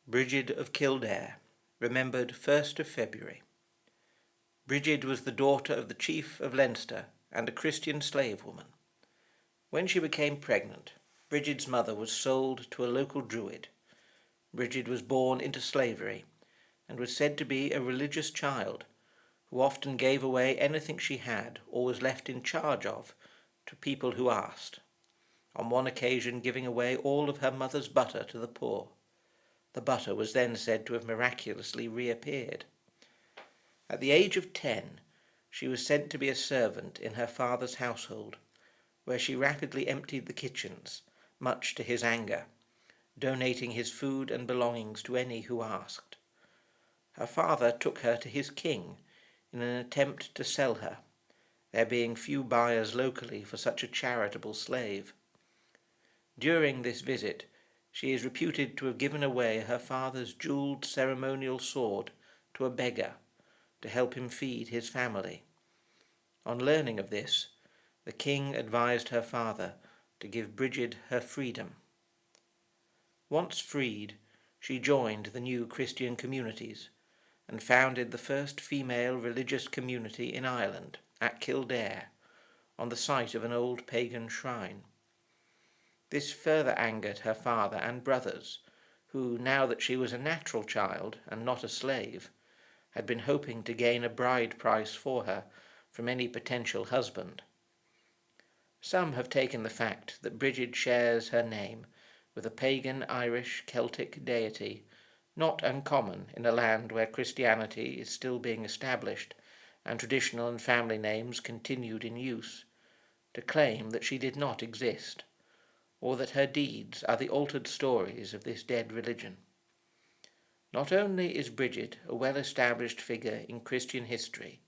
Brigid of Kildare, remembered 1st of February. Brigid was the daughter of the chief of Leinster and a Christian slave woman. When she became pregnant, Brigid's mother was sold to a local druid. Brigid was born into slavery and was said to be a religious child who often gave away anything she had or was left in charge of to people who asked, on one occasion giving away all of her mother's butter to the poor. The butter was then said to have miraculously reappeared. At the age of 10, she was sent to be a servant in her father's household, where she rapidly emptied the kitchens, much to his anger, donating his food and belongings to any who asked. Her father took her to his king in an attempt to sell her, there being few buyers locally for such a charitable slave. During this visit, she is reputed to have given away her father's jewelled ceremonial sword to a beggar to help him feed his family. On learning of this, the king advised her father to give Brigid her freedom. Once freed, she joined the new Christian communities and founded the first female religious community in Ireland, at Kildare, on the site of an old pagan shrine. This further angered her father and brothers, who, now that she was a natural child and not a slave, had been hoping to gain a bride price for her from any potential husband. Some have taken the fact that Brigid shares her name with a pagan Irish Celtic deity, not uncommon in a land where Christianity is still being established and traditional and family names continued in use, to claim that she did not exist, or that her deeds are the altered stories of this dead religion. Not only is Brigid a well-established figure in Christian history,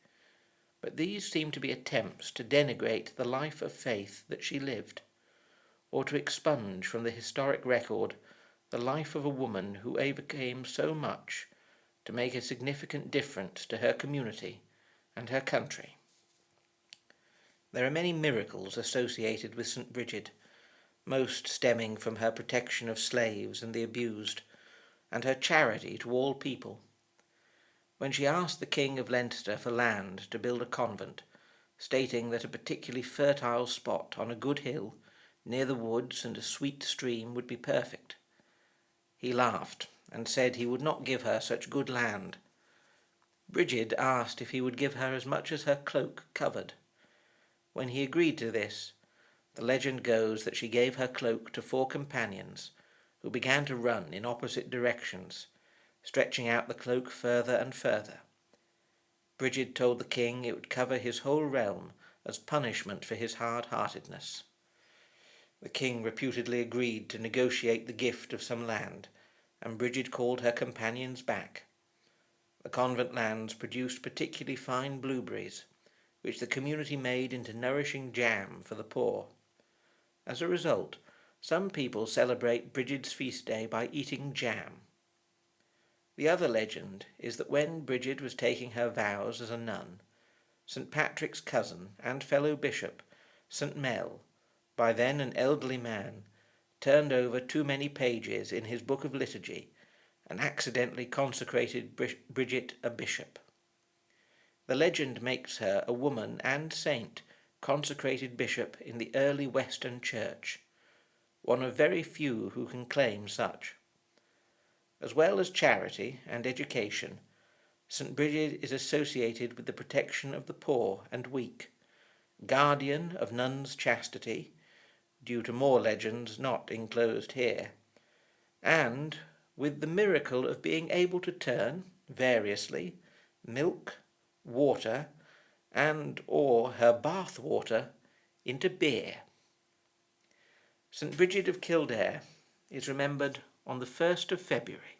but these seem to be attempts to denigrate the life of faith that she lived, or to expunge from the historic record the life of a woman who overcame so much to make a significant difference to her community and her country. There are many miracles associated with St. Brigid, most stemming from her protection of slaves and the abused, and her charity to all people. When she asked the King of Leinster for land to build a convent, stating that a particularly fertile spot on a good hill, near the woods and a sweet stream, would be perfect, he laughed and said he would not give her such good land. Brigid asked if he would give her as much as her cloak covered. When he agreed to this, the legend goes that she gave her cloak to 4 companions, who began to run in opposite directions, stretching out the cloak further and further. Brigid told the king it would cover his whole realm as punishment for his hard-heartedness. The king reputedly agreed to negotiate the gift of some land, and Brigid called her companions back. The convent lands produced particularly fine blueberries, which the community made into nourishing jam for the poor. As a result, some people celebrate Brigid's feast day by eating jam. The other legend is that when Brigid was taking her vows as a nun, St. Patrick's cousin and fellow bishop, St. Mel, by then an elderly man, turned over too many pages in his book of liturgy and accidentally consecrated Brigid a bishop. The legend makes her a woman and saint consecrated bishop in the early Western Church, one of very few who can claim such. As well as charity and education, St. Brigid is associated with the protection of the poor and weak, guardian of nuns' chastity, due to more legends not enclosed here, and with the miracle of being able to turn, variously, milk, water, and or her bath water into beer. St. Brigid of Kildare is remembered on the 1st of February.